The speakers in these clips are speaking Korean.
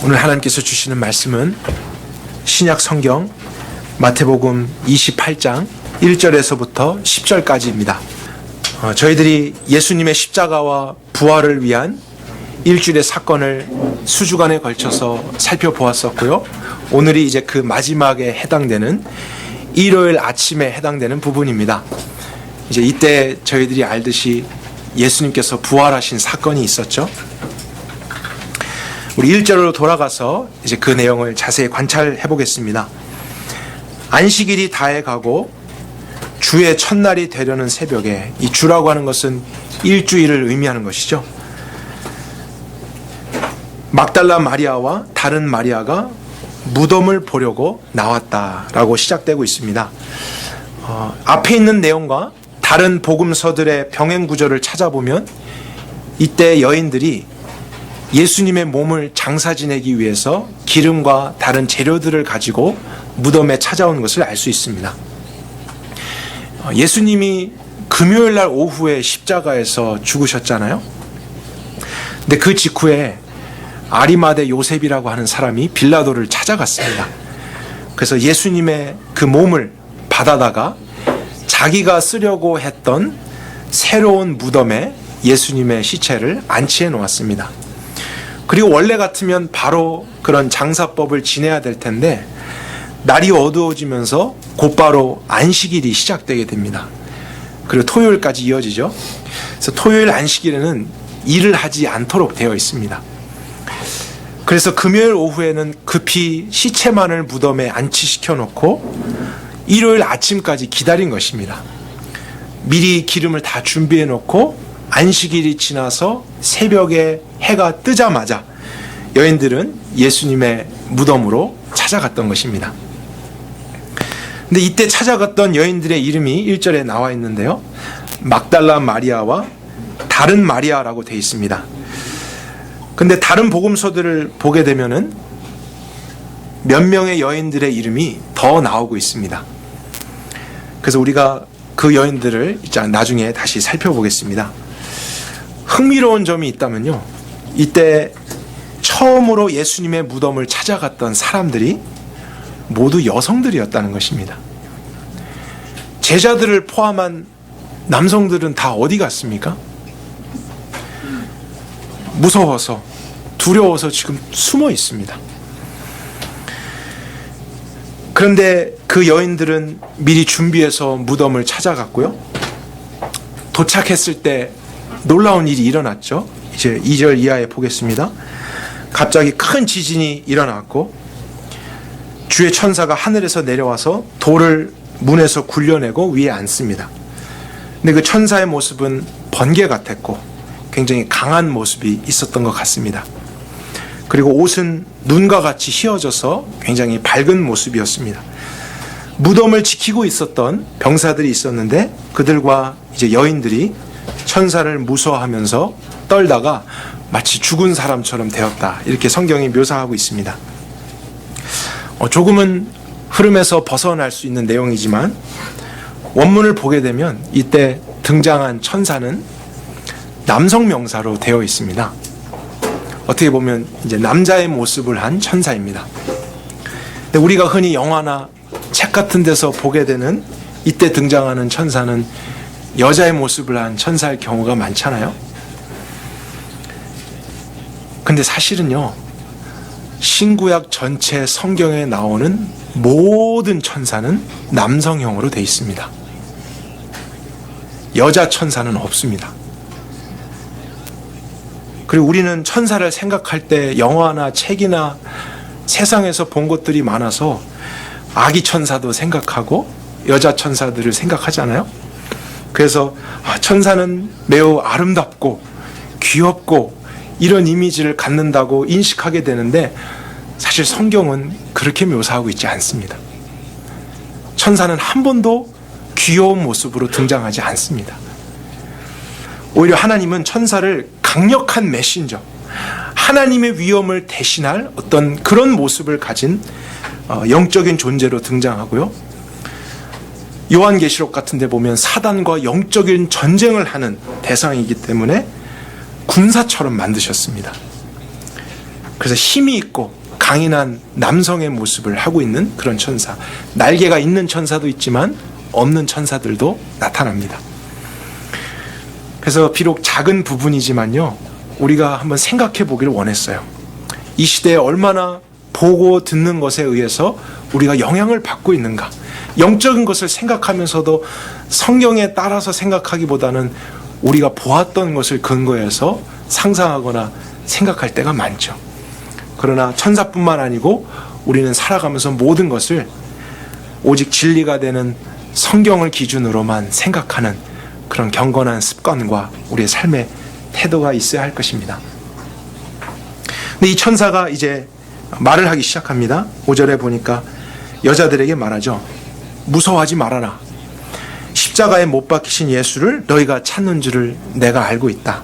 오늘 하나님께서 주시는 말씀은 신약 성경 마태복음 28장 1절에서부터 10절까지입니다. 저희들이 예수님의 십자가와 부활을 위한 일주일의 사건을 수주간에 걸쳐서 살펴보았었고요. 오늘이 이제 그 마지막에 해당되는 일요일 아침에 해당되는 부분입니다. 이제 이때 저희들이 알듯이 예수님께서 부활하신 사건이 있었죠. 우리 1절로 돌아가서 이제 그 내용을 자세히 관찰해 보겠습니다. 안식일이 다해가고 주의 첫날이 되려는 새벽에, 이 주라고 하는 것은 일주일을 의미하는 것이죠. 막달라 마리아와 다른 마리아가 무덤을 보려고 나왔다라고 시작되고 있습니다. 앞에 있는 내용과 다른 복음서들의 병행 구조를 찾아보면 이때 여인들이 예수님의 몸을 장사 지내기 위해서 기름과 다른 재료들을 가지고 무덤에 찾아온 것을 알 수 있습니다. 예수님이 금요일 날 오후에 십자가에서 죽으셨잖아요. 근데 그 직후에 아리마대 요셉이라고 하는 사람이 빌라도를 찾아갔습니다. 그래서 예수님의 그 몸을 받아다가 자기가 쓰려고 했던 새로운 무덤에 예수님의 시체를 안치해 놓았습니다. 그리고 원래 같으면 바로 그런 장사법을 지내야 될 텐데 날이 어두워지면서 곧바로 안식일이 시작되게 됩니다. 그리고 토요일까지 이어지죠. 그래서 토요일 안식일에는 일을 하지 않도록 되어 있습니다. 그래서 금요일 오후에는 급히 시체만을 무덤에 안치시켜 놓고 일요일 아침까지 기다린 것입니다. 미리 기름을 다 준비해 놓고 안식일이 지나서 새벽에 해가 뜨자마자 여인들은 예수님의 무덤으로 찾아갔던 것입니다. 근데 이때 찾아갔던 여인들의 이름이 1절에 나와 있는데요. 막달라 마리아와 다른 마리아라고 되어 있습니다. 근데 다른 복음서들을 보게 되면은 몇 명의 여인들의 이름이 더 나오고 있습니다. 그래서 우리가 그 여인들을 나중에 다시 살펴보겠습니다. 흥미로운 점이 있다면요, 이때 처음으로 예수님의 무덤을 찾아갔던 사람들이 모두 여성들이었다는 것입니다. 제자들을 포함한 남성들은 다 어디 갔습니까? 무서워서, 두려워서 지금 숨어 있습니다. 그런데 그 여인들은 미리 준비해서 무덤을 찾아갔고요. 도착했을 때 놀라운 일이 일어났죠. 이제 2절 이하에 보겠습니다. 갑자기 큰 지진이 일어났고 주의 천사가 하늘에서 내려와서 돌을 문에서 굴려내고 위에 앉습니다. 근데 그 천사의 모습은 번개 같았고 굉장히 강한 모습이 있었던 것 같습니다. 그리고 옷은 눈과 같이 휘어져서 굉장히 밝은 모습이었습니다. 무덤을 지키고 있었던 병사들이 있었는데 그들과 이제 여인들이 천사를 무서워하면서 떨다가 마치 죽은 사람처럼 되었다, 이렇게 성경이 묘사하고 있습니다. 조금은 흐름에서 벗어날 수 있는 내용이지만 원문을 보게 되면 이때 등장한 천사는 남성 명사로 되어 있습니다. 어떻게 보면 이제 남자의 모습을 한 천사입니다. 근데 우리가 흔히 영화나 책 같은 데서 보게 되는 이때 등장하는 천사는 여자의 모습을 한 천사일 경우가 많잖아요. 근데 사실은요, 신구약 전체 성경에 나오는 모든 천사는 남성형으로 되어 있습니다. 여자 천사는 없습니다. 그리고 우리는 천사를 생각할 때 영화나 책이나 세상에서 본 것들이 많아서 아기 천사도 생각하고 여자 천사들을 생각하잖아요. 그래서 천사는 매우 아름답고 귀엽고 이런 이미지를 갖는다고 인식하게 되는데 사실 성경은 그렇게 묘사하고 있지 않습니다. 천사는 한 번도 귀여운 모습으로 등장하지 않습니다. 오히려 하나님은 천사를 강력한 메신저, 하나님의 위엄을 대신할 어떤 그런 모습을 가진 영적인 존재로 등장하고요. 요한계시록 같은 데 보면 사단과 영적인 전쟁을 하는 대상이기 때문에 군사처럼 만드셨습니다. 그래서 힘이 있고 강인한 남성의 모습을 하고 있는 그런 천사. 날개가 있는 천사도 있지만 없는 천사들도 나타납니다. 그래서 비록 작은 부분이지만요, 우리가 한번 생각해 보기를 원했어요. 이 시대에 얼마나 보고 듣는 것에 의해서 우리가 영향을 받고 있는가. 영적인 것을 생각하면서도 성경에 따라서 생각하기보다는 우리가 보았던 것을 근거해서 상상하거나 생각할 때가 많죠. 그러나 천사뿐만 아니고 우리는 살아가면서 모든 것을 오직 진리가 되는 성경을 기준으로만 생각하는 그런 경건한 습관과 우리의 삶의 태도가 있어야 할 것입니다. 근데 이 천사가 이제 말을 하기 시작합니다. 5절에 보니까 여자들에게 말하죠. 무서워하지 말아라. 십자가에 못 박히신 예수를 너희가 찾는 줄을 내가 알고 있다.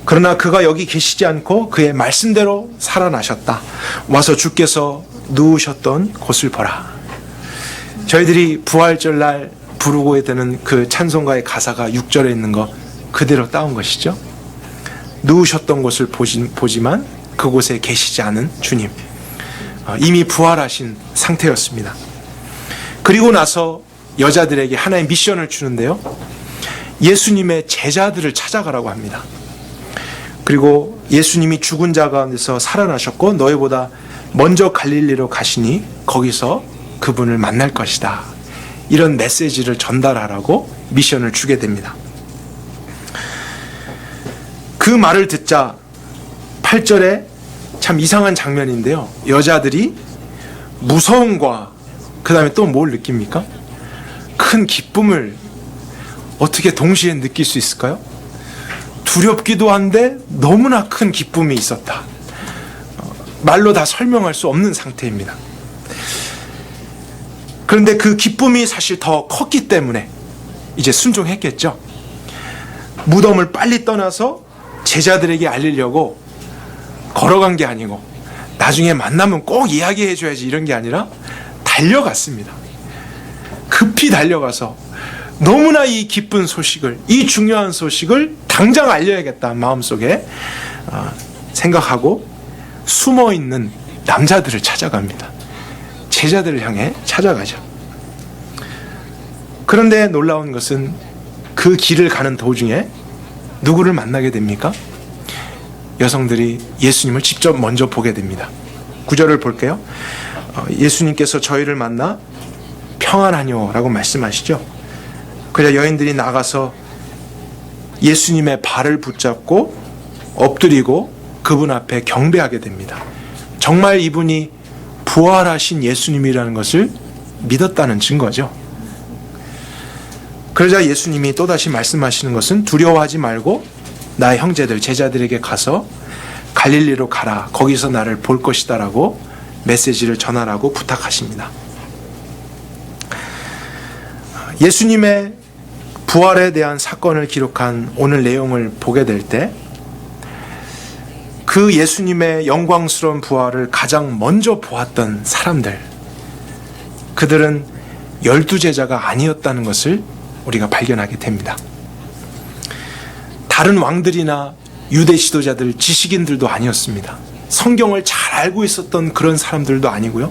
그러나 그가 여기 계시지 않고 그의 말씀대로 살아나셨다. 와서 주께서 누우셨던 곳을 보라. 저희들이 부활절 날 부르고 되는 그 찬송가의 가사가 6절에 있는 거 그대로 따온 것이죠. 누우셨던 곳을 보지만 그곳에 계시지 않은 주님. 이미 부활하신 상태였습니다. 그리고 나서 여자들에게 하나의 미션을 주는데요. 예수님의 제자들을 찾아가라고 합니다. 그리고 예수님이 죽은 자 가운데서 살아나셨고 너희보다 먼저 갈릴리로 가시니 거기서 그분을 만날 것이다. 이런 메시지를 전달하라고 미션을 주게 됩니다. 그 말을 듣자 8절에 참 이상한 장면인데요. 여자들이 무서움과 그 다음에 또 뭘 느낍니까? 큰 기쁨을 어떻게 동시에 느낄 수 있을까요? 두렵기도 한데 너무나 큰 기쁨이 있었다. 말로 다 설명할 수 없는 상태입니다. 그런데 그 기쁨이 사실 더 컸기 때문에 이제 순종했겠죠. 무덤을 빨리 떠나서 제자들에게 알리려고 걸어간 게 아니고 나중에 만나면 꼭 이야기해 줘야지 이런 게 아니라 달려갔습니다. 급히 달려가서 너무나 이 기쁜 소식을, 이 중요한 소식을 당장 알려야겠다 마음속에 생각하고 숨어있는 남자들을 찾아갑니다. 제자들을 향해 찾아가죠. 그런데 놀라운 것은 그 길을 가는 도중에 누구를 만나게 됩니까? 여성들이 예수님을 직접 먼저 보게 됩니다. 9절을 볼게요. 예수님께서 저희를 만나 평안하뇨 라고 말씀하시죠. 그래서 여인들이 나가서 예수님의 발을 붙잡고 엎드리고 그분 앞에 경배하게 됩니다. 정말 이분이 부활하신 예수님이라는 것을 믿었다는 증거죠. 그러자 예수님이 또다시 말씀하시는 것은 두려워하지 말고 나의 형제들, 제자들에게 가서 갈릴리로 가라. 거기서 나를 볼 것이다 라고 메시지를 전하라고 부탁하십니다. 예수님의 부활에 대한 사건을 기록한 오늘 내용을 보게 될 때 그 예수님의 영광스러운 부활을 가장 먼저 보았던 사람들, 그들은 12제자가 아니었다는 것을 우리가 발견하게 됩니다. 다른 왕들이나 유대 지도자들, 지식인들도 아니었습니다. 성경을 잘 알고 있었던 그런 사람들도 아니고요.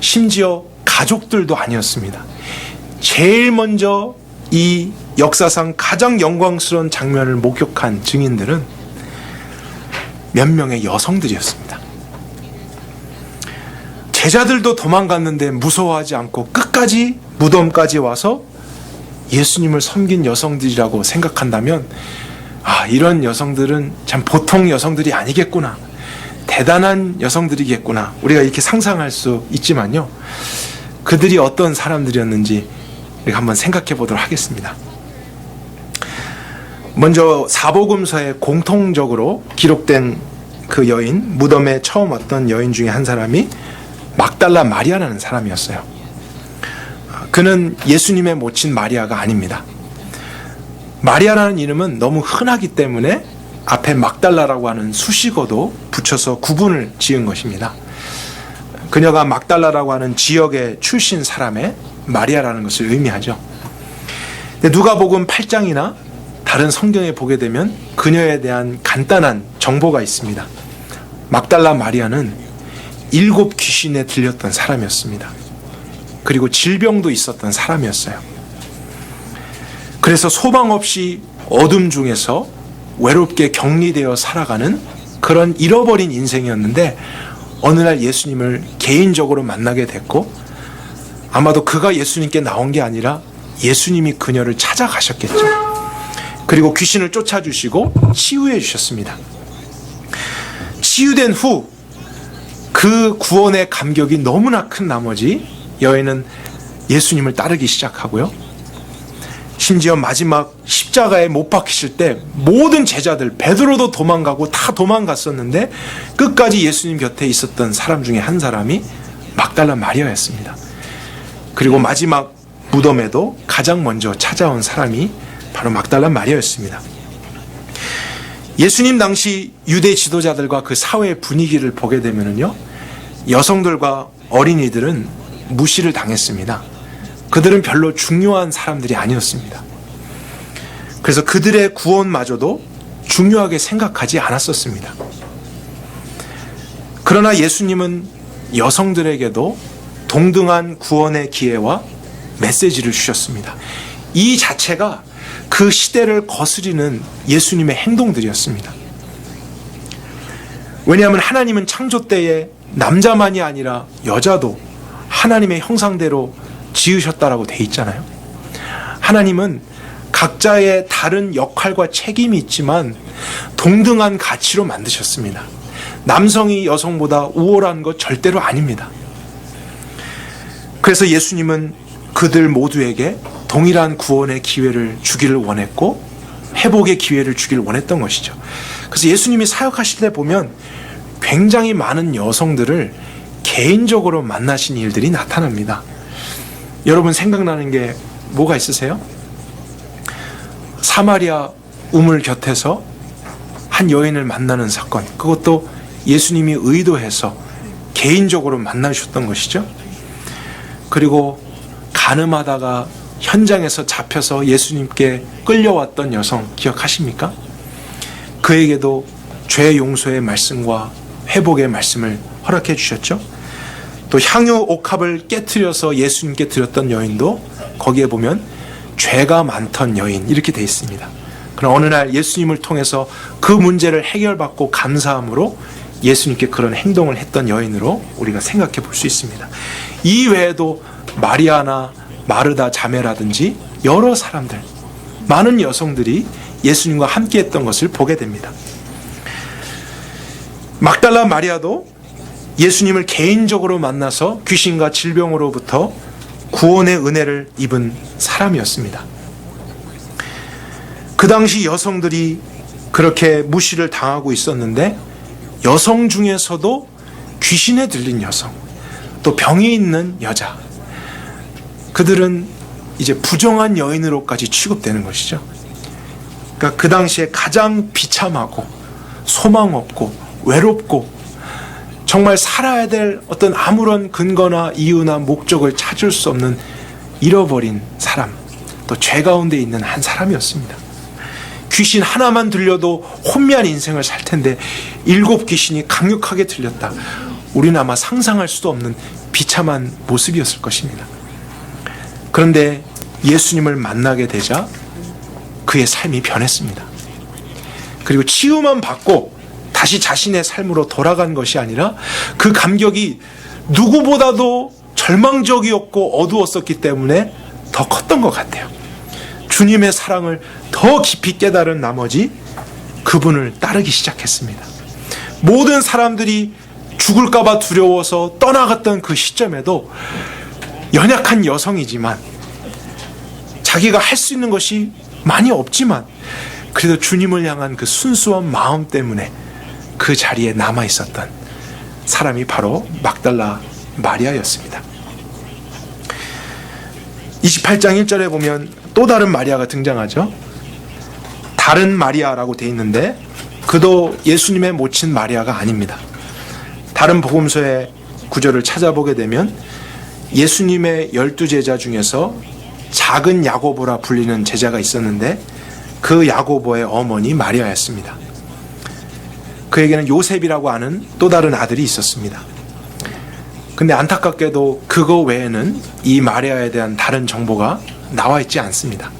심지어 가족들도 아니었습니다. 제일 먼저 이 역사상 가장 영광스러운 장면을 목격한 증인들은 몇 명의 여성들이었습니다. 제자들도 도망갔는데 무서워하지 않고 끝까지 무덤까지 와서 예수님을 섬긴 여성들이라고 생각한다면 이런 여성들은 참 보통 여성들이 아니겠구나. 대단한 여성들이겠구나. 우리가 이렇게 상상할 수 있지만요. 그들이 어떤 사람들이었는지 우리가 한번 생각해 보도록 하겠습니다. 먼저 사복음서에 공통적으로 기록된 그 여인, 무덤에 처음 왔던 여인 중에 한 사람이 막달라 마리아라는 사람이었어요. 그는 예수님의 모친 마리아가 아닙니다. 마리아라는 이름은 너무 흔하기 때문에 앞에 막달라라고 하는 수식어도 붙여서 구분을 지은 것입니다. 그녀가 막달라라고 하는 지역의 출신 사람의 마리아라는 것을 의미하죠. 누가복음 8장이나 다른 성경에 보게 되면 그녀에 대한 간단한 정보가 있습니다. 막달라 마리아는 7 귀신에 들렸던 사람이었습니다. 그리고 질병도 있었던 사람이었어요. 그래서 소망 없이 어둠 중에서 외롭게 격리되어 살아가는 그런 잃어버린 인생이었는데, 어느 날 예수님을 개인적으로 만나게 됐고, 아마도 그가 예수님께 나온 게 아니라 예수님이 그녀를 찾아가셨겠죠. 그리고 귀신을 쫓아주시고 치유해 주셨습니다. 치유된 후 그 구원의 감격이 너무나 큰 나머지 여인은 예수님을 따르기 시작하고요. 심지어 마지막 십자가에 못 박히실 때 모든 제자들, 베드로도 도망가고 다 도망갔었는데 끝까지 예수님 곁에 있었던 사람 중에 한 사람이 막달라 마리아였습니다. 그리고 마지막 무덤에도 가장 먼저 찾아온 사람이 바로 막달라 마리아였습니다. 예수님 당시 유대 지도자들과 그 사회의 분위기를 보게 되면요, 여성들과 어린이들은 무시를 당했습니다. 그들은 별로 중요한 사람들이 아니었습니다. 그래서 그들의 구원마저도 중요하게 생각하지 않았었습니다. 그러나 예수님은 여성들에게도 동등한 구원의 기회와 메시지를 주셨습니다. 이 자체가 그 시대를 거스리는 예수님의 행동들이었습니다. 왜냐하면 하나님은 창조 때에 남자만이 아니라 여자도 하나님의 형상대로 지으셨다라고 돼 있잖아요. 하나님은 각자의 다른 역할과 책임이 있지만 동등한 가치로 만드셨습니다. 남성이 여성보다 우월한 것 절대로 아닙니다. 그래서 예수님은 그들 모두에게 동일한 구원의 기회를 주기를 원했고 회복의 기회를 주기를 원했던 것이죠. 그래서 예수님이 사역하실 때 보면 굉장히 많은 여성들을 개인적으로 만나신 일들이 나타납니다. 여러분 생각나는 게 뭐가 있으세요? 사마리아 우물 곁에서 한 여인을 만나는 사건, 그것도 예수님이 의도해서 개인적으로 만나셨던 것이죠. 그리고 간음하다가 현장에서 잡혀서 예수님께 끌려왔던 여성 기억하십니까? 그에게도 죄 용서의 말씀과 회복의 말씀을 허락해 주셨죠. 또 향유 옥합을 깨트려서 예수님께 드렸던 여인도 거기에 보면 죄가 많던 여인 이렇게 되어 있습니다. 그러나 어느 날 예수님을 통해서 그 문제를 해결받고 감사함으로 예수님께 그런 행동을 했던 여인으로 우리가 생각해 볼 수 있습니다. 이 외에도 마리아나 마르다 자매라든지 여러 사람들, 많은 여성들이 예수님과 함께 했던 것을 보게 됩니다. 막달라 마리아도 예수님을 개인적으로 만나서 귀신과 질병으로부터 구원의 은혜를 입은 사람이었습니다. 그 당시 여성들이 그렇게 무시를 당하고 있었는데 여성 중에서도 귀신에 들린 여성, 또 병이 있는 여자, 그들은 이제 부정한 여인으로까지 취급되는 것이죠. 그러니까 그 당시에 가장 비참하고 소망 없고 외롭고 정말 살아야 될 어떤 아무런 근거나 이유나 목적을 찾을 수 없는 잃어버린 사람, 또 죄 가운데 있는 한 사람이었습니다. 귀신 하나만 들려도 혼미한 인생을 살 텐데 7 귀신이 강력하게 들렸다. 우리는 아마 상상할 수도 없는 비참한 모습이었을 것입니다. 그런데 예수님을 만나게 되자 그의 삶이 변했습니다. 그리고 치유만 받고 다시 자신의 삶으로 돌아간 것이 아니라 그 감격이 누구보다도 절망적이었고 어두웠었기 때문에 더 컸던 것 같아요. 주님의 사랑을 더 깊이 깨달은 나머지 그분을 따르기 시작했습니다. 모든 사람들이 죽을까봐 두려워서 떠나갔던 그 시점에도 연약한 여성이지만 자기가 할 수 있는 것이 많이 없지만 그래도 주님을 향한 그 순수한 마음 때문에 그 자리에 남아 있었던 사람이 바로 막달라 마리아였습니다. 28장 1절에 보면 또 다른 마리아가 등장하죠. 다른 마리아라고 돼 있는데 그도 예수님의 모친 마리아가 아닙니다. 다른 복음서의 구절을 찾아보게 되면 예수님의 12제자 중에서 작은 야고보라 불리는 제자가 있었는데 그 야고보의 어머니 마리아였습니다. 그에게는 요셉이라고 하는 또 다른 아들이 있었습니다. 근데 안타깝게도 그거 외에는 이 마리아에 대한 다른 정보가 나와 있지 않습니다.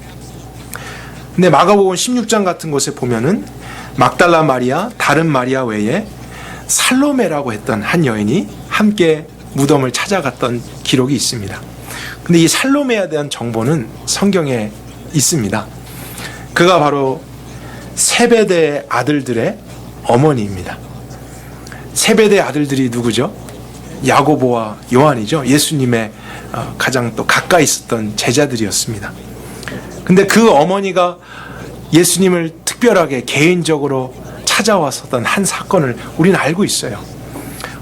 근데 마가복음 16장 같은 곳에 보면은 막달라 마리아, 다른 마리아 외에 살로메라고 했던 한 여인이 함께 무덤을 찾아갔던 기록이 있습니다. 근데 이 살로메에 대한 정보는 성경에 있습니다. 그가 바로 세베대의 아들들의 어머니입니다. 세베대의 아들들이 누구죠? 야고보와 요한이죠. 예수님의 가장 또 가까이 있었던 제자들이었습니다. 근데 그 어머니가 예수님을 특별하게 개인적으로 찾아왔었던 한 사건을 우리는 알고 있어요.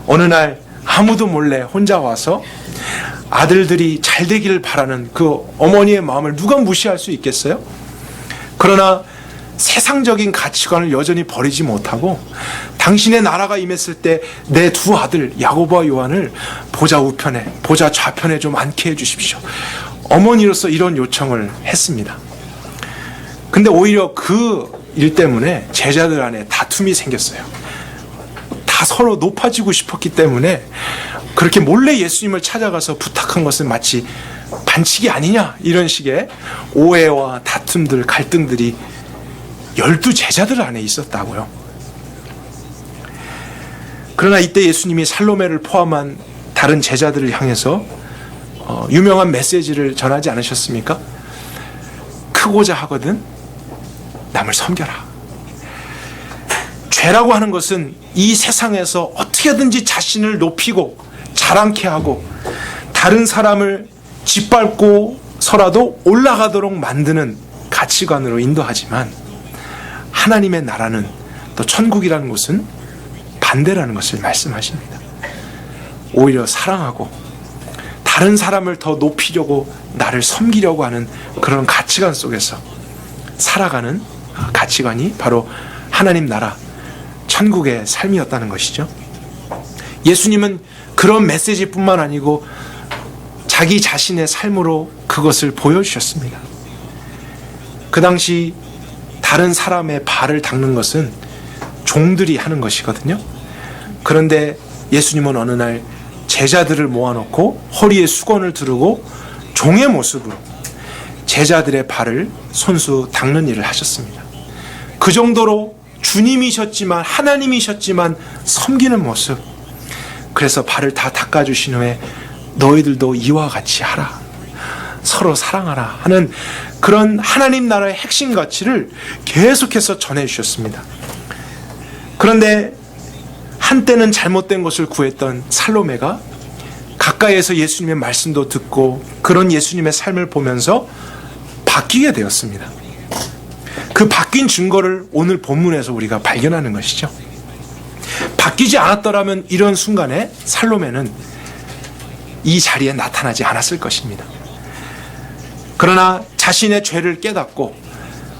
어느 날 아무도 몰래 혼자 와서 아들들이 잘 되기를 바라는 그 어머니의 마음을 누가 무시할 수 있겠어요? 그러나 세상적인 가치관을 여전히 버리지 못하고 당신의 나라가 임했을 때 내 두 아들 야고보와 요한을 보좌 우편에 보좌 좌편에 좀 앉게 해주십시오. 어머니로서 이런 요청을 했습니다. 근데 오히려 그 일 때문에 제자들 안에 다툼이 생겼어요. 다 서로 높아지고 싶었기 때문에 그렇게 몰래 예수님을 찾아가서 부탁한 것은 마치 반칙이 아니냐 이런 식의 오해와 다툼들, 갈등들이 12제자들 안에 있었다고요. 그러나 이때 예수님이 살로메를 포함한 다른 제자들을 향해서 유명한 메시지를 전하지 않으셨습니까? 크고자 하거든 남을 섬겨라. 죄라고 하는 것은 이 세상에서 어떻게든지 자신을 높이고 자랑케 하고 다른 사람을 짓밟고서라도 올라가도록 만드는 가치관으로 인도하지만 하나님의 나라는 또 천국이라는 것은 반대라는 것을 말씀하십니다. 오히려 사랑하고 다른 사람을 더 높이려고 나를 섬기려고 하는 그런 가치관 속에서 살아가는 가치관이 바로 하나님 나라 천국의 삶이었다는 것이죠. 예수님은 그런 메시지뿐만 아니고 자기 자신의 삶으로 그것을 보여주셨습니다. 그 당시 다른 사람의 발을 닦는 것은 종들이 하는 것이거든요. 그런데 예수님은 어느 날 제자들을 모아놓고 허리에 수건을 두르고 종의 모습으로 제자들의 발을 손수 닦는 일을 하셨습니다. 그 정도로 주님이셨지만 하나님이셨지만 섬기는 모습. 그래서 발을 다 닦아주신 후에 너희들도 이와 같이 하라. 서로 사랑하라 하는 그런 하나님 나라의 핵심 가치를 계속해서 전해주셨습니다. 그런데 한때는 잘못된 것을 구했던 살로메가 가까이에서 예수님의 말씀도 듣고 그런 예수님의 삶을 보면서 바뀌게 되었습니다. 그 바뀐 증거를 오늘 본문에서 우리가 발견하는 것이죠. 바뀌지 않았더라면 이런 순간에 살로메는 이 자리에 나타나지 않았을 것입니다. 그러나 자신의 죄를 깨닫고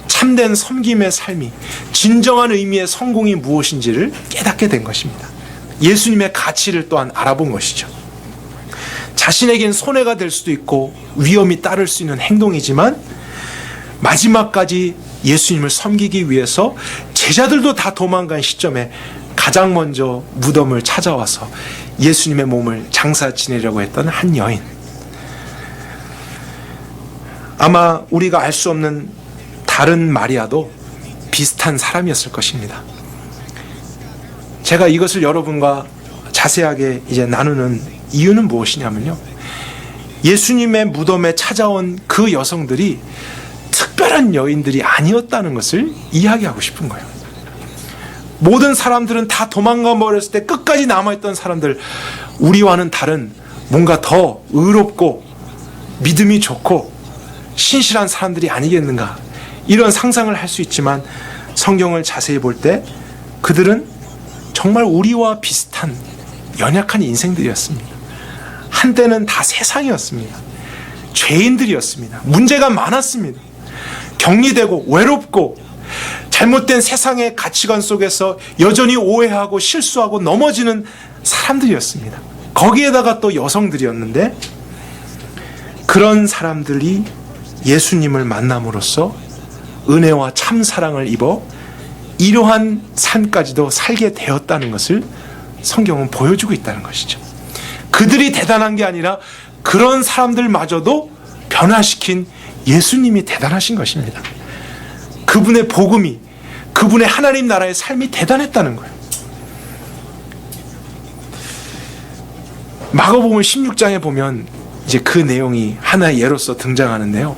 참된 섬김의 삶이 진정한 의미의 성공이 무엇인지를 깨닫게 된 것입니다. 예수님의 가치를 또한 알아본 것이죠. 자신에겐 손해가 될 수도 있고 위험이 따를 수 있는 행동이지만 마지막까지 예수님을 섬기기 위해서 제자들도 다 도망간 시점에 가장 먼저 무덤을 찾아와서 예수님의 몸을 장사 지내려고 했던 한 여인. 아마 우리가 알 수 없는 다른 마리아도 비슷한 사람이었을 것입니다. 제가 이것을 여러분과 자세하게 이제 나누는 이유는 무엇이냐면요. 예수님의 무덤에 찾아온 그 여성들이 특별한 여인들이 아니었다는 것을 이야기하고 싶은 거예요. 모든 사람들은 다 도망가 버렸을 때 끝까지 남아있던 사람들, 우리와는 다른 뭔가 더 의롭고 믿음이 좋고 신실한 사람들이 아니겠는가, 이런 상상을 할 수 있지만 성경을 자세히 볼 때 그들은 정말 우리와 비슷한 연약한 인생들이었습니다. 한때는 다 세상이었습니다. 죄인들이었습니다. 문제가 많았습니다. 격리되고 외롭고 잘못된 세상의 가치관 속에서 여전히 오해하고 실수하고 넘어지는 사람들이었습니다. 거기에다가 또 여성들이었는데 그런 사람들이 예수님을 만남으로써 은혜와 참 사랑을 입어 이러한 삶까지도 살게 되었다는 것을 성경은 보여주고 있다는 것이죠. 그들이 대단한 게 아니라 그런 사람들마저도 변화시킨 예수님이 대단하신 것입니다. 그분의 복음이, 그분의 하나님 나라의 삶이 대단했다는 거예요. 마가복음 16장에 보면 이제 그 내용이 하나의 예로서 등장하는데요.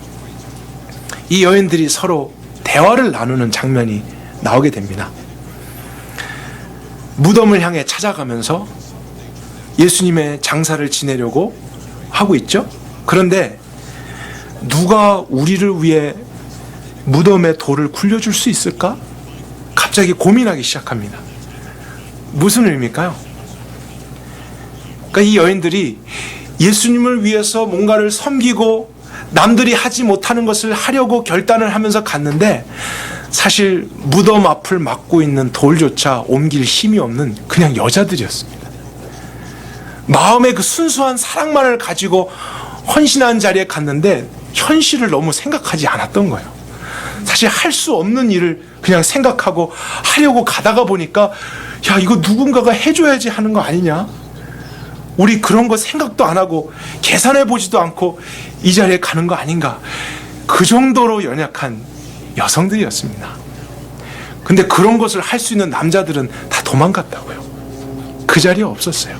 이 여인들이 서로 대화를 나누는 장면이 나오게 됩니다. 무덤을 향해 찾아가면서 예수님의 장사를 지내려고 하고 있죠. 그런데 누가 우리를 위해 무덤에 돌을 굴려줄 수 있을까? 갑자기 고민하기 시작합니다. 무슨 의미일까요? 그러니까 이 여인들이 예수님을 위해서 뭔가를 섬기고 남들이 하지 못하는 것을 하려고 결단을 하면서 갔는데 사실 무덤 앞을 막고 있는 돌조차 옮길 힘이 없는 그냥 여자들이었습니다. 마음의 그 순수한 사랑만을 가지고 헌신한 자리에 갔는데 현실을 너무 생각하지 않았던 거예요. 사실 할 수 없는 일을 그냥 생각하고 하려고 가다가 보니까 야, 이거 누군가가 해줘야지 하는 거 아니냐? 우리 그런 거 생각도 안 하고 계산해 보지도 않고 이 자리에 가는 거 아닌가? 그 정도로 연약한 여성들이었습니다. 근데 그런 것을 할 수 있는 남자들은 다 도망갔다고요. 그 자리에 없었어요.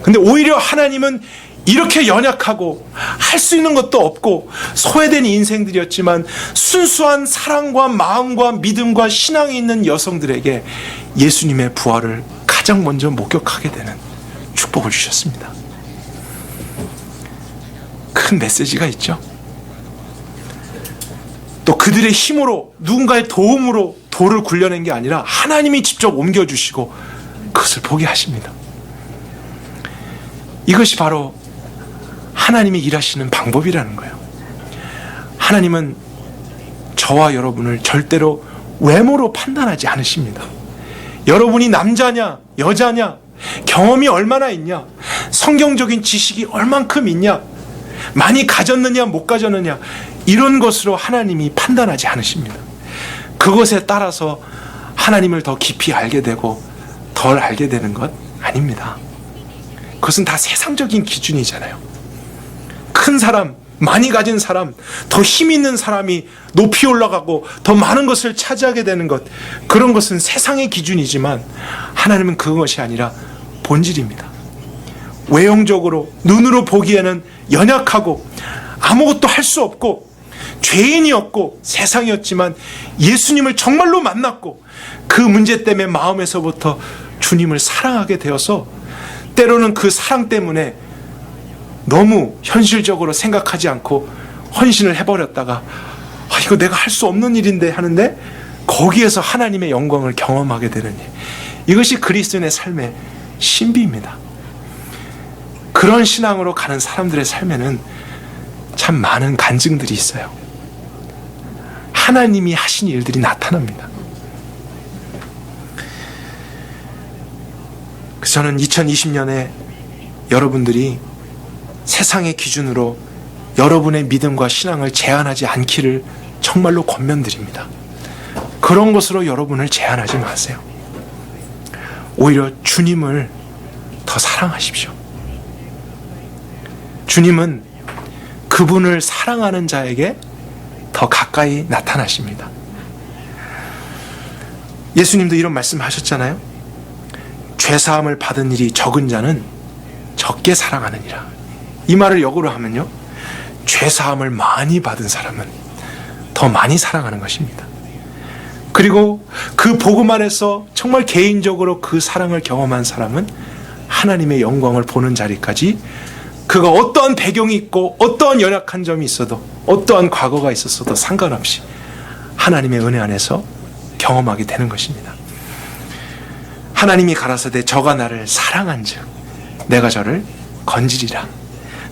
근데 오히려 하나님은 이렇게 연약하고 할 수 있는 것도 없고 소외된 인생들이었지만 순수한 사랑과 마음과 믿음과 신앙이 있는 여성들에게 예수님의 부활을 가장 먼저 목격하게 되는 축복을 주셨습니다. 큰 메시지가 있죠. 또 그들의 힘으로 누군가의 도움으로 돌을 굴려낸 게 아니라 하나님이 직접 옮겨주시고 그것을 보게 하십니다. 이것이 바로 하나님이 일하시는 방법이라는 거예요. 하나님은 저와 여러분을 절대로 외모로 판단하지 않으십니다. 여러분이 남자냐 여자냐, 경험이 얼마나 있냐, 성경적인 지식이 얼만큼 있냐, 많이 가졌느냐 못 가졌느냐, 이런 것으로 하나님이 판단하지 않으십니다. 그것에 따라서 하나님을 더 깊이 알게 되고 덜 알게 되는 것 아닙니다. 그것은 다 세상적인 기준이잖아요. 큰 사람, 많이 가진 사람, 더 힘 있는 사람이 높이 올라가고 더 많은 것을 차지하게 되는 것, 그런 것은 세상의 기준이지만 하나님은 그것이 아니라 본질입니다. 외형적으로 눈으로 보기에는 연약하고 아무것도 할 수 없고 죄인이었고 세상이었지만 예수님을 정말로 만났고 그 문제 때문에 마음에서부터 주님을 사랑하게 되어서 때로는 그 사랑 때문에 너무 현실적으로 생각하지 않고 헌신을 해버렸다가 이거 내가 할 수 없는 일인데 하는데 거기에서 하나님의 영광을 경험하게 되는 일, 이것이 그리스도인의 삶의 신비입니다. 그런 신앙으로 가는 사람들의 삶에는 참 많은 간증들이 있어요. 하나님이 하신 일들이 나타납니다. 그래서 저는 2020년에 여러분들이 세상의 기준으로 여러분의 믿음과 신앙을 제한하지 않기를 정말로 권면드립니다. 그런 것으로 여러분을 제한하지 마세요. 오히려 주님을 더 사랑하십시오. 주님은 그분을 사랑하는 자에게 더 가까이 나타나십니다. 예수님도 이런 말씀하셨잖아요. 죄사함을 받은 일이 적은 자는 적게 사랑하느니라. 이 말을 역으로 하면요, 죄사함을 많이 받은 사람은 더 많이 사랑하는 것입니다. 그리고 그 복음 안에서 정말 개인적으로 그 사랑을 경험한 사람은 하나님의 영광을 보는 자리까지, 그가 어떠한 배경이 있고 어떠한 연약한 점이 있어도 어떠한 과거가 있었어도 상관없이 하나님의 은혜 안에서 경험하게 되는 것입니다. 하나님이 가라사대 저가 나를 사랑한즉 내가 저를 건지리라.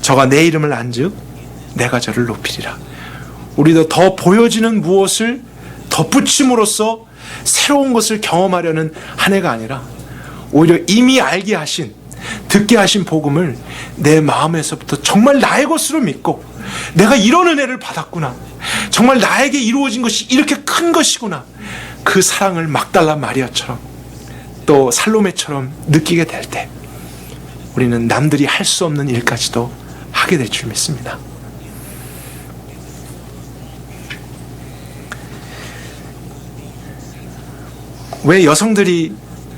저가 내 이름을 안즉 내가 저를 높이리라. 우리도 더 보여지는 무엇을 덧붙임으로써 새로운 것을 경험하려는 한 해가 아니라 오히려 이미 알게 하신, 듣게 하신 복음을 내 마음에서부터 정말 나의 것으로 믿고 내가 이런 은혜를 받았구나, 정말 나에게 이루어진 것이 이렇게 큰 것이구나, 그 사랑을 막달라 마리아처럼 또 살로메처럼 느끼게 될 때 우리는 남들이 할 수 없는 일까지도 하게 될 줄 믿습니다. 왜 여성들이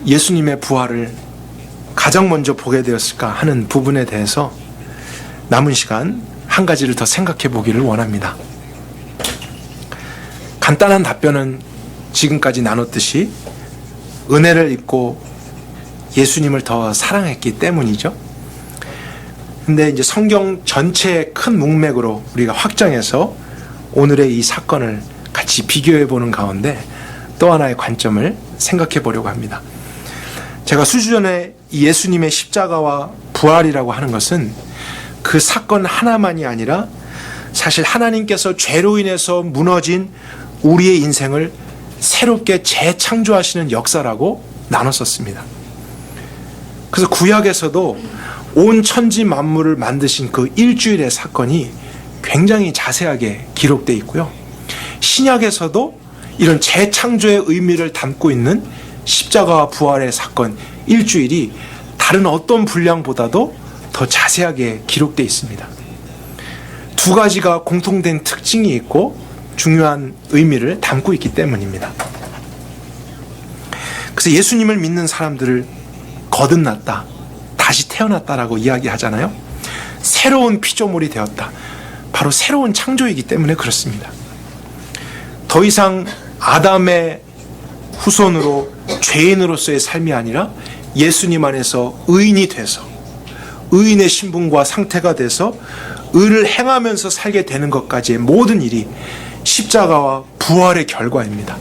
예수님의 부활을 가장 먼저 보게 되었을까 하는 부분에 대해서 남은 시간 한 가지를 더 생각해 보기를 원합니다. 간단한 답변은 지금까지 나눴듯이 은혜를 입고 예수님을 더 사랑했기 때문이죠. 근데 이제 성경 전체의 큰 문맥으로 우리가 확장해서 오늘의 이 사건을 같이 비교해 보는 가운데 또 하나의 관점을 생각해 보려고 합니다. 제가 수주 전에 이 예수님의 십자가와 부활이라고 하는 것은 그 사건 하나만이 아니라 사실 하나님께서 죄로 인해서 무너진 우리의 인생을 새롭게 재창조하시는 역사라고 나눴었습니다. 그래서 구약에서도 온 천지 만물을 만드신 그 일주일의 사건이 굉장히 자세하게 기록되어 있고요. 신약에서도 이런 재창조의 의미를 담고 있는 십자가와 부활의 사건 일주일이 다른 어떤 분량보다도 더 자세하게 기록되어 있습니다. 두 가지가 공통된 특징이 있고 중요한 의미를 담고 있기 때문입니다. 그래서 예수님을 믿는 사람들을 거듭났다, 다시 태어났다라고 이야기하잖아요. 새로운 피조물이 되었다. 바로 새로운 창조이기 때문에 그렇습니다. 더 이상 아담의 후손으로 죄인으로서의 삶이 아니라 예수님 안에서 의인이 돼서 의인의 신분과 상태가 돼서 의를 행하면서 살게 되는 것까지의 모든 일이 십자가와 부활의 결과입니다.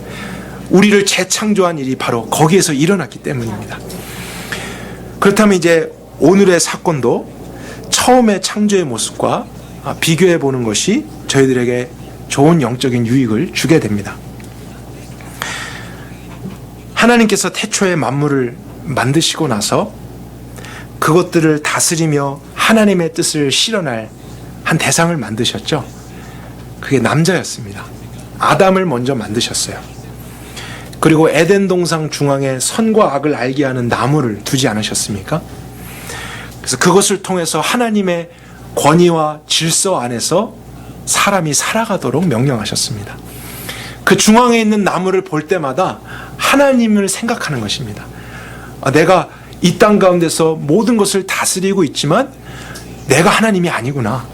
우리를 재창조한 일이 바로 거기에서 일어났기 때문입니다. 그렇다면 이제 오늘의 사건도 처음의 창조의 모습과 비교해 보는 것이 저희들에게 좋은 영적인 유익을 주게 됩니다. 하나님께서 태초에 만물을 만드시고 나서 그것들을 다스리며 하나님의 뜻을 실현할 한 대상을 만드셨죠. 그게 남자였습니다. 아담을 먼저 만드셨어요. 그리고 에덴 동상 중앙에 선과 악을 알게 하는 나무를 두지 않으셨습니까? 그래서 그것을 통해서 하나님의 권위와 질서 안에서 사람이 살아가도록 명령하셨습니다. 그 중앙에 있는 나무를 볼 때마다 하나님을 생각하는 것입니다. 내가 이 땅 가운데서 모든 것을 다스리고 있지만 내가 하나님이 아니구나.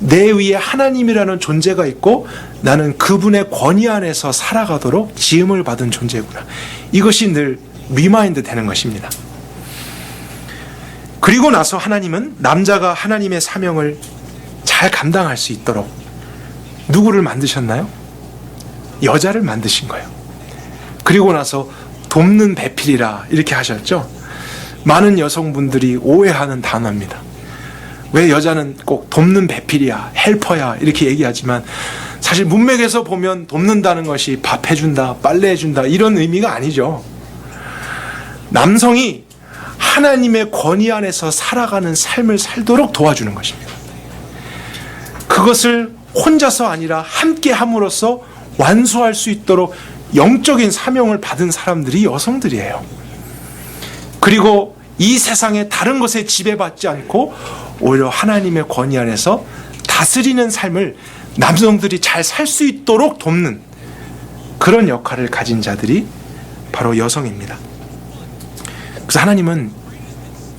내 위에 하나님이라는 존재가 있고 나는 그분의 권위 안에서 살아가도록 지음을 받은 존재구나. 이것이 늘 리마인드 되는 것입니다. 그리고 나서 하나님은 남자가 하나님의 사명을 잘 감당할 수 있도록 누구를 만드셨나요? 여자를 만드신 거예요. 그리고 나서 돕는 배필이라 이렇게 하셨죠. 많은 여성분들이 오해하는 단어입니다. 왜 여자는 꼭 돕는 배필이야, 헬퍼야 이렇게 얘기하지만 사실 문맥에서 보면 돕는다는 것이 밥 해준다, 빨래 해준다 이런 의미가 아니죠. 남성이 하나님의 권위 안에서 살아가는 삶을 살도록 도와주는 것입니다. 그것을 혼자서 아니라 함께 함으로써 완수할 수 있도록 영적인 사명을 받은 사람들이 여성들이에요. 그리고 이 세상의 다른 것에 지배받지 않고 오히려 하나님의 권위 안에서 다스리는 삶을 남성들이 잘 살 수 있도록 돕는 그런 역할을 가진 자들이 바로 여성입니다. 그래서 하나님은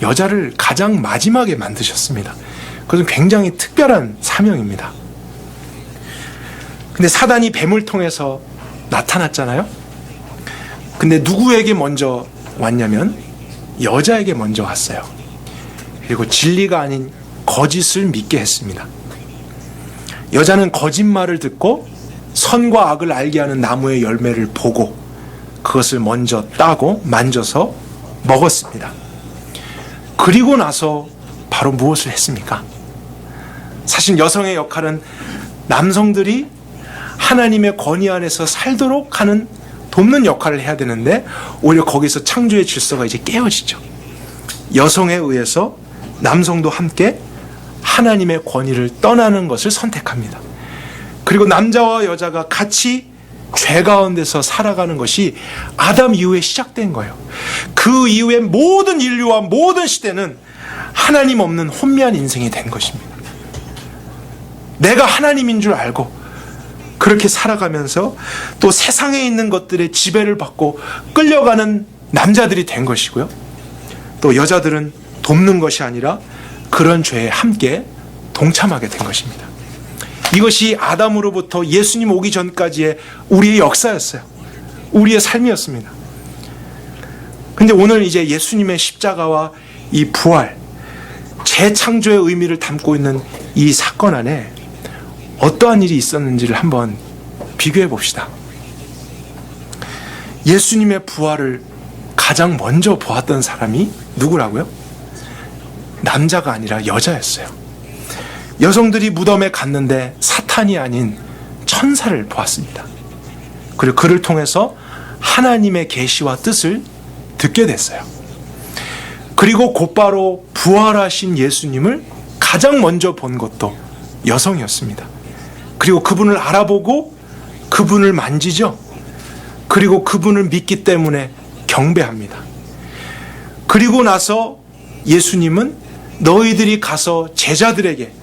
여자를 가장 마지막에 만드셨습니다. 그것은 굉장히 특별한 사명입니다. 근데 사단이 뱀을 통해서 나타났잖아요. 근데 누구에게 먼저 왔냐면 여자에게 먼저 왔어요. 그리고 진리가 아닌 거짓을 믿게 했습니다. 여자는 거짓말을 듣고 선과 악을 알게 하는 나무의 열매를 보고 그것을 먼저 따고 만져서 먹었습니다. 그리고 나서 바로 무엇을 했습니까? 사실 여성의 역할은 남성들이 하나님의 권위 안에서 살도록 하는 돕는 역할을 해야 되는데 오히려 거기서 창조의 질서가 이제 깨어지죠. 여성에 의해서 남성도 함께 하나님의 권위를 떠나는 것을 선택합니다. 그리고 남자와 여자가 같이 죄 가운데서 살아가는 것이 아담 이후에 시작된 거예요. 그 이후에 모든 인류와 모든 시대는 하나님 없는 혼미한 인생이 된 것입니다. 내가 하나님인 줄 알고 그렇게 살아가면서 또 세상에 있는 것들의 지배를 받고 끌려가는 남자들이 된 것이고요. 또 여자들은 돕는 것이 아니라 그런 죄에 함께 동참하게 된 것입니다. 이것이 아담으로부터 예수님 오기 전까지의 우리의 역사였어요. 우리의 삶이었습니다. 근데 오늘 이제 예수님의 십자가와 이 부활, 재창조의 의미를 담고 있는 이 사건 안에 어떠한 일이 있었는지를 한번 비교해 봅시다. 예수님의 부활을 가장 먼저 보았던 사람이 누구라고요? 남자가 아니라 여자였어요. 여성들이 무덤에 갔는데 사탄이 아닌 천사를 보았습니다. 그리고 그를 통해서 하나님의 계시와 뜻을 듣게 됐어요. 그리고 곧바로 부활하신 예수님을 가장 먼저 본 것도 여성이었습니다. 그리고 그분을 알아보고 그분을 만지죠. 그리고 그분을 믿기 때문에 경배합니다. 그리고 나서 예수님은 너희들이 가서 제자들에게,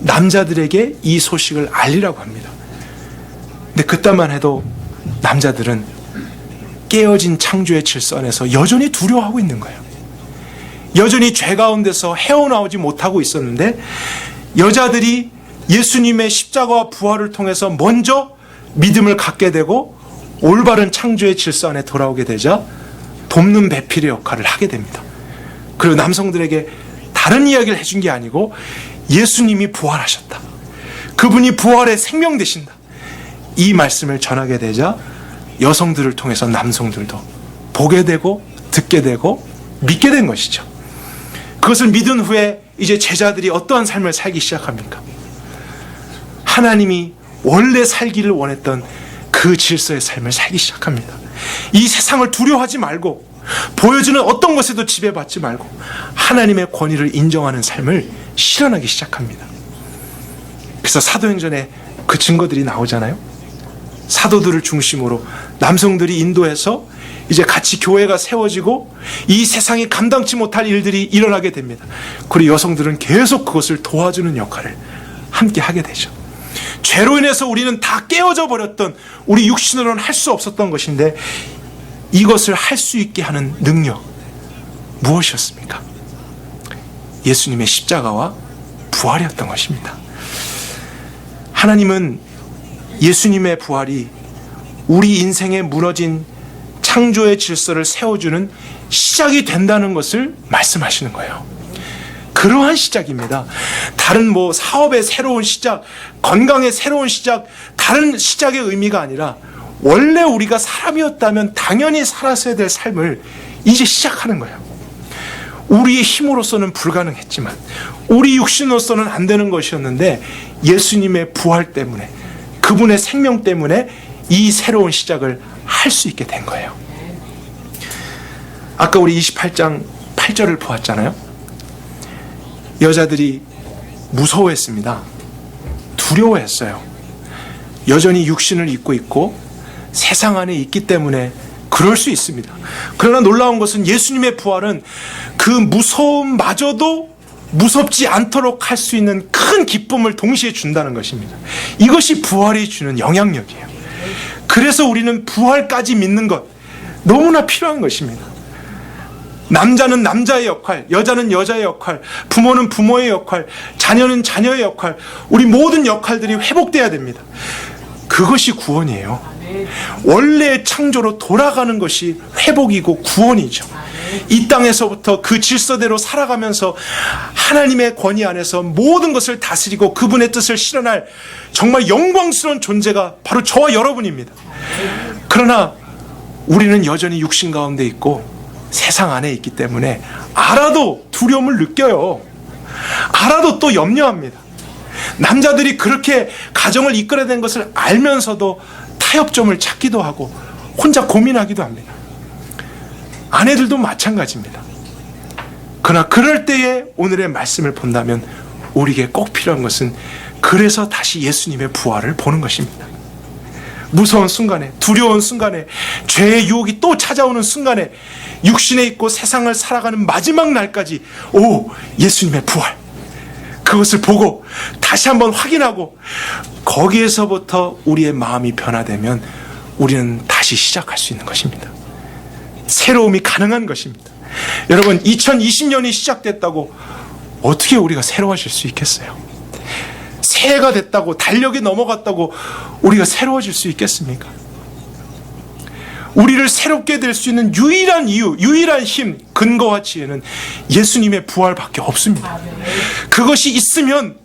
남자들에게 이 소식을 알리라고 합니다. 근데 그때만 해도 남자들은 깨어진 창조의 질서 안에서 여전히 두려워하고 있는 거예요. 여전히 죄 가운데서 헤어나오지 못하고 있었는데 여자들이 예수님의 십자가와 부활을 통해서 먼저 믿음을 갖게 되고 올바른 창조의 질서 안에 돌아오게 되자 돕는 배필의 역할을 하게 됩니다. 그리고 남성들에게 다른 이야기를 해준 게 아니고 예수님이 부활하셨다. 그분이 부활의 생명 되신다. 이 말씀을 전하게 되자 여성들을 통해서 남성들도 보게 되고 듣게 되고 믿게 된 것이죠. 그것을 믿은 후에 이제 제자들이 어떠한 삶을 살기 시작합니까? 하나님이 원래 살기를 원했던 그 질서의 삶을 살기 시작합니다. 이 세상을 두려워하지 말고 보여주는 어떤 것에도 지배받지 말고 하나님의 권위를 인정하는 삶을 실현하기 시작합니다. 그래서 사도행전에 그 증거들이 나오잖아요. 사도들을 중심으로 남성들이 인도해서 이제 같이 교회가 세워지고 이 세상이 감당치 못할 일들이 일어나게 됩니다. 그리고 여성들은 계속 그것을 도와주는 역할을 함께 하게 되죠. 죄로 인해서 우리는 다 깨어져 버렸던, 우리 육신으로는 할 수 없었던 것인데 이것을 할 수 있게 하는 능력 무엇이었습니까? 예수님의 십자가와 부활이었던 것입니다. 하나님은 예수님의 부활이 우리 인생에 무너진 창조의 질서를 세워주는 시작이 된다는 것을 말씀하시는 거예요. 그러한 시작입니다. 다른 사업의 새로운 시작, 건강의 새로운 시작, 다른 시작의 의미가 아니라 원래 우리가 사람이었다면 당연히 살았어야 될 삶을 이제 시작하는 거예요. 우리의 힘으로서는 불가능했지만, 우리 육신으로서는 안 되는 것이었는데 예수님의 부활 때문에, 그분의 생명 때문에 이 새로운 시작을 할 수 있게 된 거예요. 아까 우리 28장 8절을 보았잖아요. 여자들이 무서워했습니다. 두려워했어요. 여전히 육신을 입고 있고 세상 안에 있기 때문에 그럴 수 있습니다. 그러나 놀라운 것은 예수님의 부활은 그 무서움마저도 무섭지 않도록 할 수 있는 큰 기쁨을 동시에 준다는 것입니다. 이것이 부활이 주는 영향력이에요. 그래서 우리는 부활까지 믿는 것 너무나 필요한 것입니다. 남자는 남자의 역할, 여자는 여자의 역할, 부모는 부모의 역할, 자녀는 자녀의 역할, 우리 모든 역할들이 회복돼야 됩니다. 그것이 구원이에요. 원래의 창조로 돌아가는 것이 회복이고 구원이죠. 이 땅에서부터 그 질서대로 살아가면서 하나님의 권위 안에서 모든 것을 다스리고 그분의 뜻을 실현할 정말 영광스러운 존재가 바로 저와 여러분입니다. 그러나 우리는 여전히 육신 가운데 있고 세상 안에 있기 때문에 알아도 두려움을 느껴요. 알아도 또 염려합니다. 남자들이 그렇게 가정을 이끌어야 되는 것을 알면서도 타협점을 찾기도 하고 혼자 고민하기도 합니다. 아내들도 마찬가지입니다. 그러나 그럴 때에 오늘의 말씀을 본다면 우리에게 꼭 필요한 것은 그래서 다시 예수님의 부활을 보는 것입니다. 무서운 순간에, 두려운 순간에, 죄의 유혹이 또 찾아오는 순간에, 육신에 있고 세상을 살아가는 마지막 날까지 예수님의 부활, 그것을 보고 다시 한번 확인하고 거기에서부터 우리의 마음이 변화되면 우리는 다시 시작할 수 있는 것입니다. 새로움이 가능한 것입니다. 여러분, 2020년이 시작됐다고 어떻게 우리가 새로워질 수 있겠어요? 새해가 됐다고, 달력이 넘어갔다고 우리가 새로워질 수 있겠습니까? 우리를 새롭게 될 수 있는 유일한 이유, 유일한 힘, 근거와 지혜는 예수님의 부활밖에 없습니다. 그것이 있으면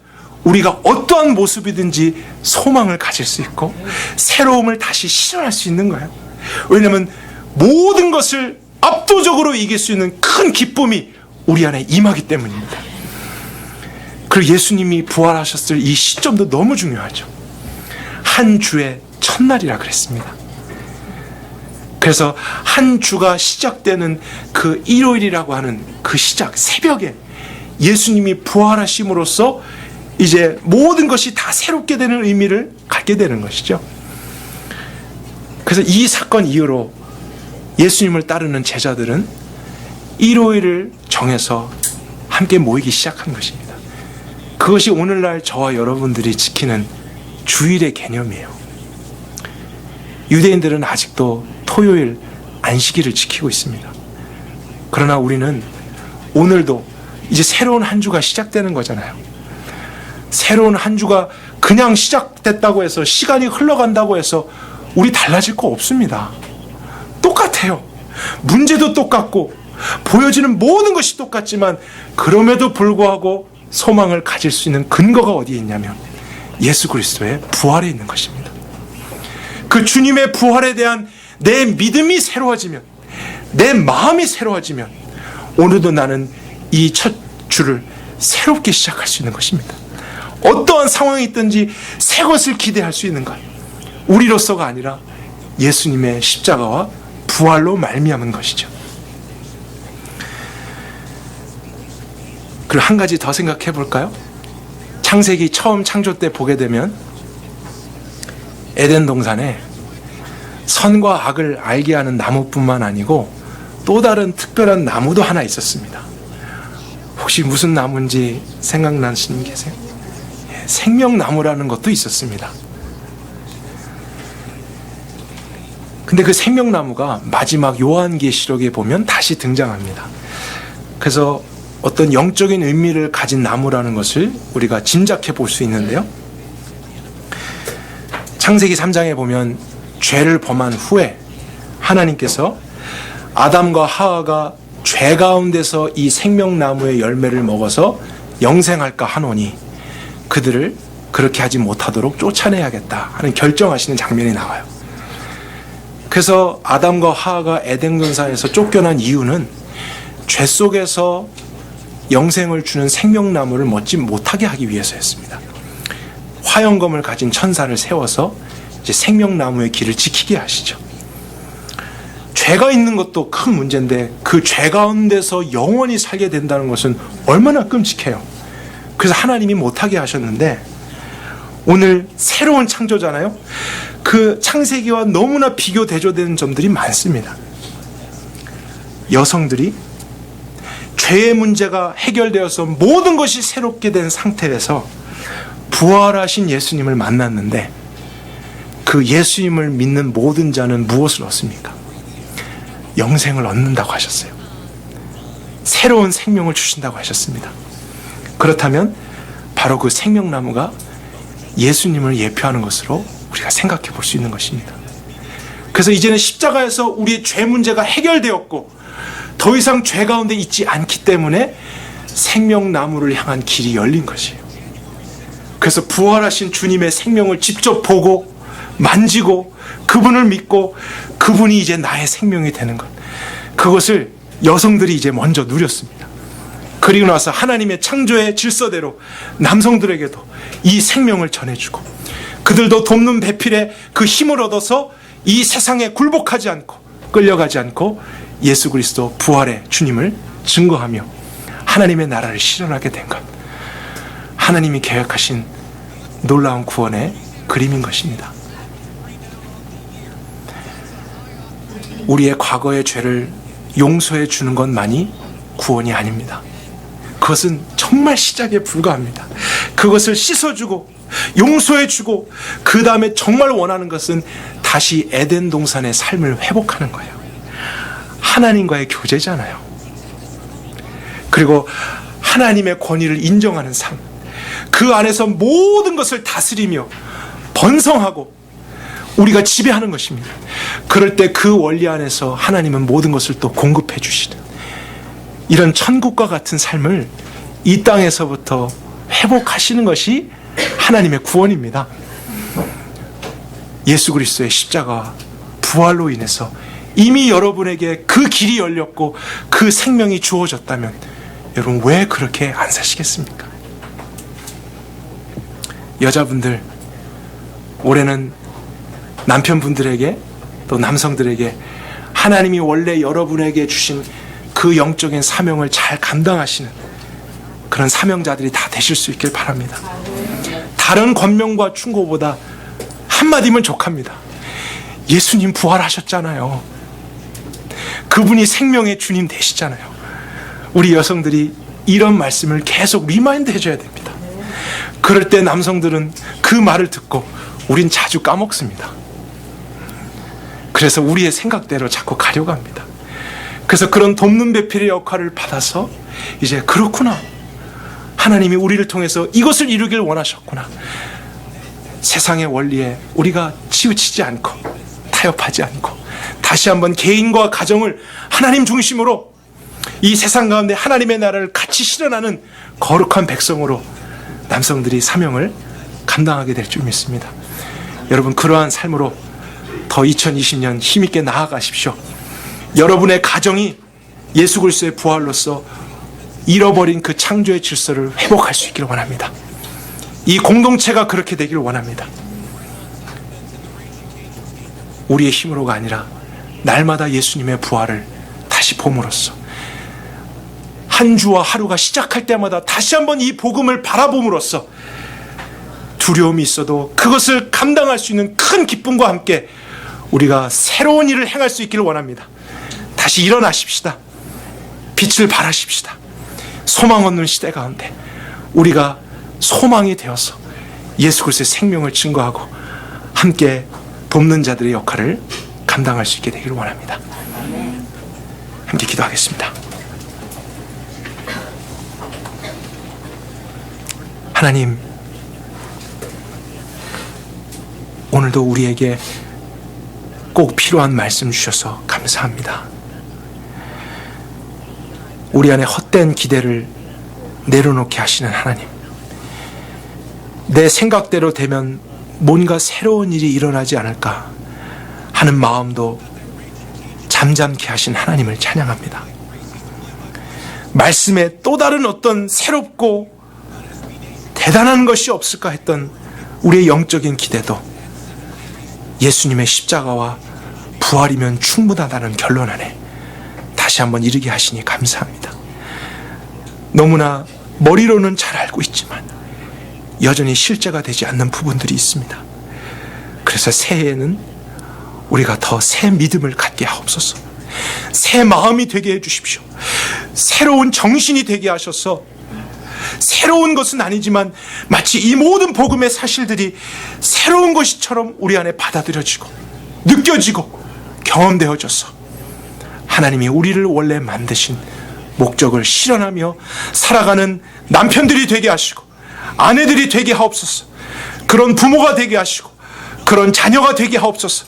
우리가 어떠한 모습이든지 소망을 가질 수 있고 새로움을 다시 실현할 수 있는 거예요. 왜냐하면 모든 것을 압도적으로 이길 수 있는 큰 기쁨이 우리 안에 임하기 때문입니다. 그리고 예수님이 부활하셨을 이 시점도 너무 중요하죠. 한 주의 첫날이라 그랬습니다. 그래서 한 주가 시작되는 그 일요일이라고 하는 그 시작, 새벽에 예수님이 부활하심으로써 이제 모든 것이 다 새롭게 되는 의미를 갖게 되는 것이죠. 그래서 이 사건 이후로 예수님을 따르는 제자들은 일요일을 정해서 함께 모이기 시작한 것입니다. 그것이 오늘날 저와 여러분들이 지키는 주일의 개념이에요. 유대인들은 아직도 토요일 안식일을 지키고 있습니다. 그러나 우리는 오늘도 이제 새로운 한 주가 시작되는 거잖아요. 새로운 한 주가 그냥 시작됐다고 해서, 시간이 흘러간다고 해서 우리 달라질 거 없습니다. 똑같아요. 문제도 똑같고 보여지는 모든 것이 똑같지만 그럼에도 불구하고 소망을 가질 수 있는 근거가 어디에 있냐면 예수 그리스도의 부활에 있는 것입니다. 그 주님의 부활에 대한 내 믿음이 새로워지면, 내 마음이 새로워지면 오늘도 나는 이 첫 주를 새롭게 시작할 수 있는 것입니다. 어떠한 상황이 있든지 새 것을 기대할 수 있는 것, 우리로서가 아니라 예수님의 십자가와 부활로 말미암은 것이죠. 그리고 한 가지 더 생각해 볼까요? 창세기 처음 창조 때 보게 되면 에덴 동산에 선과 악을 알게 하는 나무뿐만 아니고 또 다른 특별한 나무도 하나 있었습니다. 혹시 무슨 나무인지 생각나시는 분 계세요? 생명나무라는 것도 있었습니다. 근데 그 생명나무가 마지막 요한계시록에 보면 다시 등장합니다. 그래서 어떤 영적인 의미를 가진 나무라는 것을 우리가 짐작해 볼 수 있는데요. 창세기 3장에 보면 죄를 범한 후에 하나님께서 아담과 하와가 죄 가운데서 이 생명나무의 열매를 먹어서 영생할까 하노니 그들을 그렇게 하지 못하도록 쫓아내야겠다 하는 결정하시는 장면이 나와요. 그래서 아담과 하와가 에덴 동산에서 쫓겨난 이유는 죄 속에서 영생을 주는 생명나무를 먹지 못하게 하기 위해서였습니다. 화영검을 가진 천사를 세워서 이제 생명나무의 길을 지키게 하시죠. 죄가 있는 것도 큰 문제인데 그 죄 가운데서 영원히 살게 된다는 것은 얼마나 끔찍해요. 그래서 하나님이 못하게 하셨는데 오늘 새로운 창조잖아요. 그 창세기와 너무나 비교 대조되는 점들이 많습니다. 여성들이 죄의 문제가 해결되어서 모든 것이 새롭게 된 상태에서 부활하신 예수님을 만났는데 그 예수님을 믿는 모든 자는 무엇을 얻습니까? 영생을 얻는다고 하셨어요. 새로운 생명을 주신다고 하셨습니다. 그렇다면 바로 그 생명나무가 예수님을 예표하는 것으로 우리가 생각해 볼 수 있는 것입니다. 그래서 이제는 십자가에서 우리의 죄 문제가 해결되었고 더 이상 죄 가운데 있지 않기 때문에 생명나무를 향한 길이 열린 것이에요. 그래서 부활하신 주님의 생명을 직접 보고 만지고 그분을 믿고 그분이 이제 나의 생명이 되는 것, 그것을 여성들이 이제 먼저 누렸습니다. 그리고 나서 하나님의 창조의 질서대로 남성들에게도 이 생명을 전해주고 그들도 돕는 배필에 그 힘을 얻어서 이 세상에 굴복하지 않고 끌려가지 않고 예수 그리스도 부활의 주님을 증거하며 하나님의 나라를 실현하게 된 것, 하나님이 계획하신 놀라운 구원의 그림인 것입니다. 우리의 과거의 죄를 용서해 주는 것만이 구원이 아닙니다. 그것은 정말 시작에 불과합니다. 그것을 씻어주고 용서해주고 그 다음에 정말 원하는 것은 다시 에덴 동산의 삶을 회복하는 거예요. 하나님과의 교제잖아요. 그리고 하나님의 권위를 인정하는 삶, 그 안에서 모든 것을 다스리며 번성하고 우리가 지배하는 것입니다. 그럴 때 그 원리 안에서 하나님은 모든 것을 또 공급해 주시는 이런 천국과 같은 삶을 이 땅에서부터 회복하시는 것이 하나님의 구원입니다. 예수 그리스도의 십자가와 부활로 인해서 이미 여러분에게 그 길이 열렸고 그 생명이 주어졌다면 여러분 왜 그렇게 안 사시겠습니까? 여자분들, 올해는 남편분들에게 또 남성들에게 하나님이 원래 여러분에게 주신 그 영적인 사명을 잘 감당하시는 그런 사명자들이 다 되실 수 있길 바랍니다. 다른 권명과 충고보다 한마디면 족합니다. 예수님 부활하셨잖아요. 그분이 생명의 주님 되시잖아요. 우리 여성들이 이런 말씀을 계속 리마인드 해줘야 됩니다. 그럴 때 남성들은 그 말을 듣고 우린 자주 까먹습니다. 그래서 우리의 생각대로 자꾸 가려고 합니다. 그래서 그런 돕는 배필의 역할을 받아서 이제 그렇구나, 하나님이 우리를 통해서 이것을 이루길 원하셨구나, 세상의 원리에 우리가 치우치지 않고 타협하지 않고 다시 한번 개인과 가정을 하나님 중심으로 이 세상 가운데 하나님의 나라를 같이 실현하는 거룩한 백성으로 남성들이 사명을 감당하게 될 줄 믿습니다. 여러분, 그러한 삶으로 더 2020년 힘있게 나아가십시오. 여러분의 가정이 예수 그리스도의 부활로서 잃어버린 그 창조의 질서를 회복할 수 있기를 원합니다. 이 공동체가 그렇게 되기를 원합니다. 우리의 힘으로가 아니라 날마다 예수님의 부활을 다시 봄으로써 한 주와 하루가 시작할 때마다 다시 한번 이 복음을 바라봄으로써 두려움이 있어도 그것을 감당할 수 있는 큰 기쁨과 함께 우리가 새로운 일을 행할 수 있기를 원합니다. 다시 일어나십시다. 빛을 발하십시다. 소망 없는 시대 가운데 우리가 소망이 되어서 예수 그리스도의 생명을 증거하고 함께 돕는 자들의 역할을 감당할 수 있게 되기를 원합니다. 함께 기도하겠습니다. 하나님, 오늘도 우리에게 꼭 필요한 말씀 주셔서 감사합니다. 우리 안에 헛된 기대를 내려놓게 하시는 하나님, 내 생각대로 되면 뭔가 새로운 일이 일어나지 않을까 하는 마음도 잠잠케 하신 하나님을 찬양합니다. 말씀에 또 다른 어떤 새롭고 대단한 것이 없을까 했던 우리의 영적인 기대도 예수님의 십자가와 부활이면 충분하다는 결론 안에 다시 한번 이르게 하시니 감사합니다. 너무나 머리로는 잘 알고 있지만 여전히 실제가 되지 않는 부분들이 있습니다. 그래서 새해에는 우리가 더 새 믿음을 갖게 하옵소서. 새 마음이 되게 해주십시오. 새로운 정신이 되게 하셔서 새로운 것은 아니지만 마치 이 모든 복음의 사실들이 새로운 것처럼 우리 안에 받아들여지고 느껴지고 경험되어져서 하나님이 우리를 원래 만드신 목적을 실현하며 살아가는 남편들이 되게 하시고 아내들이 되게 하옵소서. 그런 부모가 되게 하시고 그런 자녀가 되게 하옵소서.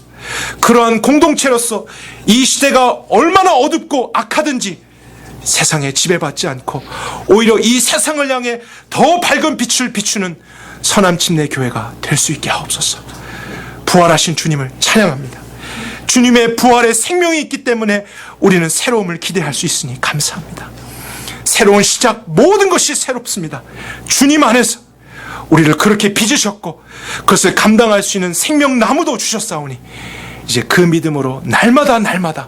그러한 공동체로서 이 시대가 얼마나 어둡고 악하든지 세상에 지배받지 않고 오히려 이 세상을 향해 더 밝은 빛을 비추는 서남침내 교회가 될 수 있게 하옵소서. 부활하신 주님을 찬양합니다. 주님의 부활에 생명이 있기 때문에 우리는 새로움을 기대할 수 있으니 감사합니다. 새로운 시작, 모든 것이 새롭습니다. 주님 안에서 우리를 그렇게 빚으셨고 그것을 감당할 수 있는 생명나무도 주셨사오니 이제 그 믿음으로 날마다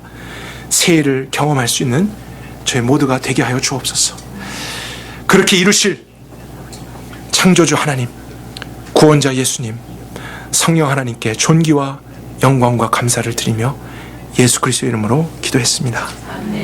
새해를 경험할 수 있는 저희 모두가 되게 하여 주옵소서. 그렇게 이루실 창조주 하나님, 구원자 예수님, 성령 하나님께 존귀와 영광과 감사를 드리며 예수 그리스도 이름으로 기도했습니다. 아멘.